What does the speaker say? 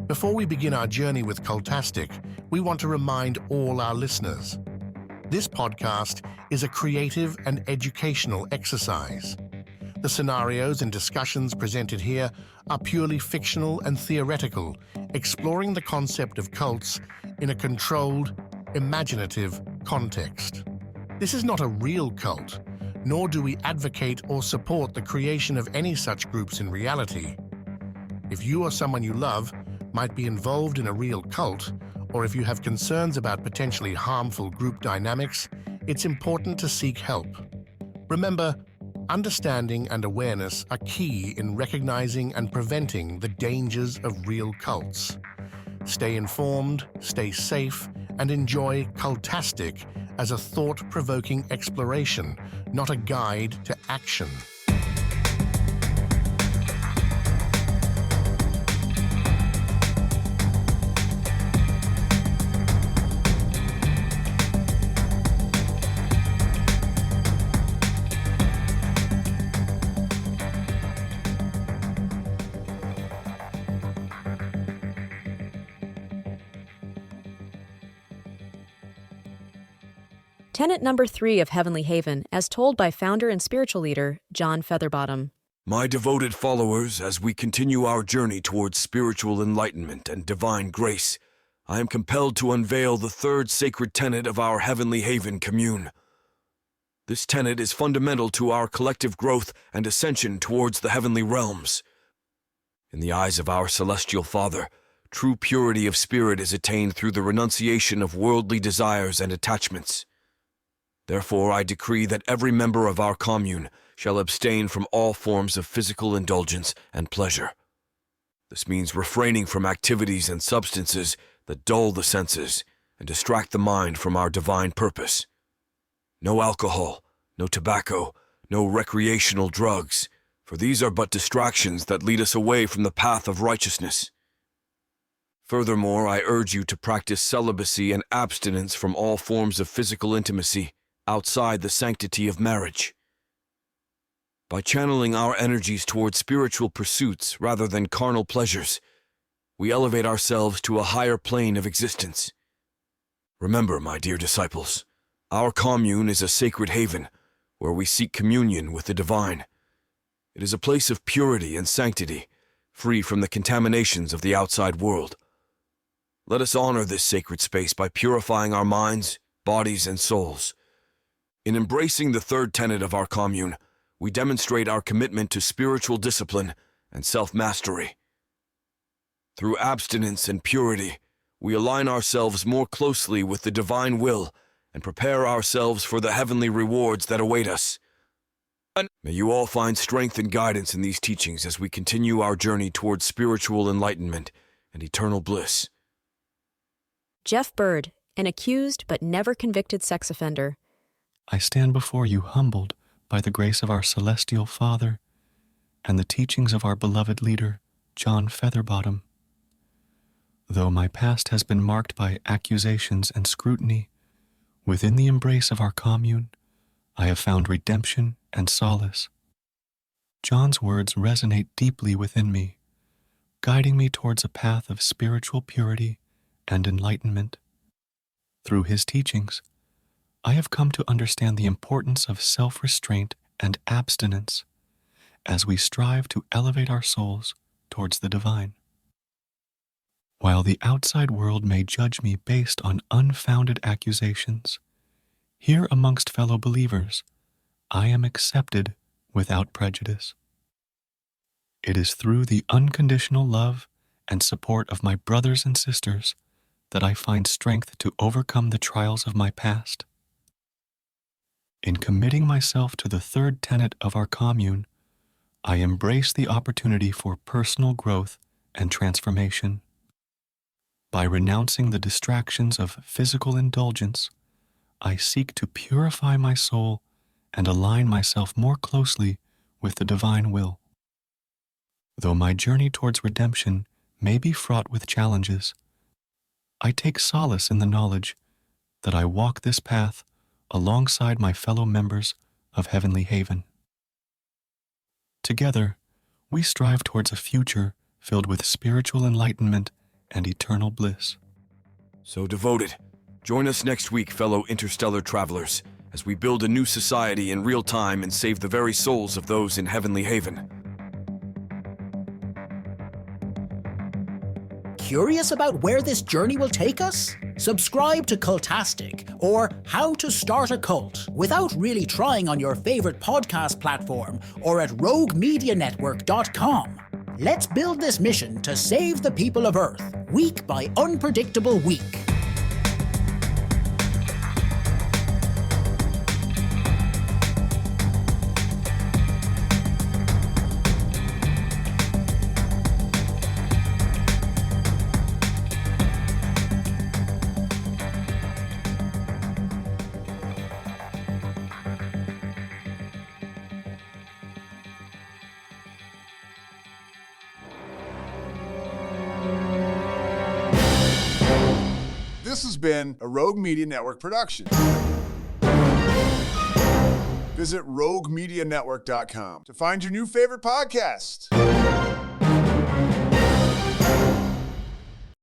Before we begin our journey with Cultastic, we want to remind all our listeners. This podcast is a creative and educational exercise. The scenarios and discussions presented here are purely fictional and theoretical, exploring the concept of cults in a controlled, imaginative context. This is not a real cult, nor do we advocate or support the creation of any such groups in reality. If you or someone you love might be involved in a real cult, or if you have concerns about potentially harmful group dynamics, it's important to seek help. Remember, understanding and awareness are key in recognizing and preventing the dangers of real cults. Stay informed, stay safe, and enjoy Cultastic as a thought-provoking exploration, not a guide to action. Tenet number 3 of Heavenly Haven, as told by founder and spiritual leader John Featherbottom. My devoted followers, as we continue our journey towards spiritual enlightenment and divine grace, I am compelled to unveil the third sacred tenet of our Heavenly Haven commune. This tenet is fundamental to our collective growth and ascension towards the heavenly realms. In the eyes of our celestial Father, true purity of spirit is attained through the renunciation of worldly desires and attachments. Therefore, I decree that every member of our commune shall abstain from all forms of physical indulgence and pleasure. This means refraining from activities and substances that dull the senses and distract the mind from our divine purpose. No alcohol, no tobacco, no recreational drugs, for these are but distractions that lead us away from the path of righteousness. Furthermore, I urge you to practice celibacy and abstinence from all forms of physical intimacy outside the sanctity of marriage. By channeling our energies toward spiritual pursuits rather than carnal pleasures, we elevate ourselves to a higher plane of existence. Remember, my dear disciples, our commune is a sacred haven where we seek communion with the divine. It is a place of purity and sanctity, free from the contaminations of the outside world. Let us honor this sacred space by purifying our minds, bodies, and souls. In embracing the third tenet of our commune, we demonstrate our commitment to spiritual discipline and self-mastery. Through abstinence and purity, we align ourselves more closely with the divine will and prepare ourselves for the heavenly rewards that await us. May you all find strength and guidance in these teachings as we continue our journey towards spiritual enlightenment and eternal bliss. Jeff Bird, an accused but never convicted sex offender. I stand before you humbled by the grace of our celestial Father and the teachings of our beloved leader, John Featherbottom. Though my past has been marked by accusations and scrutiny, within the embrace of our commune, I have found redemption and solace. John's words resonate deeply within me, guiding me towards a path of spiritual purity and enlightenment. Through his teachings, I have come to understand the importance of self-restraint and abstinence as we strive to elevate our souls towards the divine. While the outside world may judge me based on unfounded accusations, here amongst fellow believers, I am accepted without prejudice. It is through the unconditional love and support of my brothers and sisters that I find strength to overcome the trials of my past. In committing myself to the third tenet of our commune, I embrace the opportunity for personal growth and transformation. By renouncing the distractions of physical indulgence, I seek to purify my soul and align myself more closely with the divine will. Though my journey towards redemption may be fraught with challenges, I take solace in the knowledge that I walk this path alongside my fellow members of Heavenly Haven. Together, we strive towards a future filled with spiritual enlightenment and eternal bliss. So devoted. Join us next week, fellow interstellar travelers, as we build a new society in real time and save the very souls of those in Heavenly Haven. Curious about where this journey will take us? Subscribe to Cultastic, or How to Start a Cult, without really trying on your favorite podcast platform, or at roguemedianetwork.com. Let's build this mission to save the people of Earth, week by unpredictable week. This has been a Rogue Media Network production. Visit roguemedianetwork.com to find your new favorite podcast.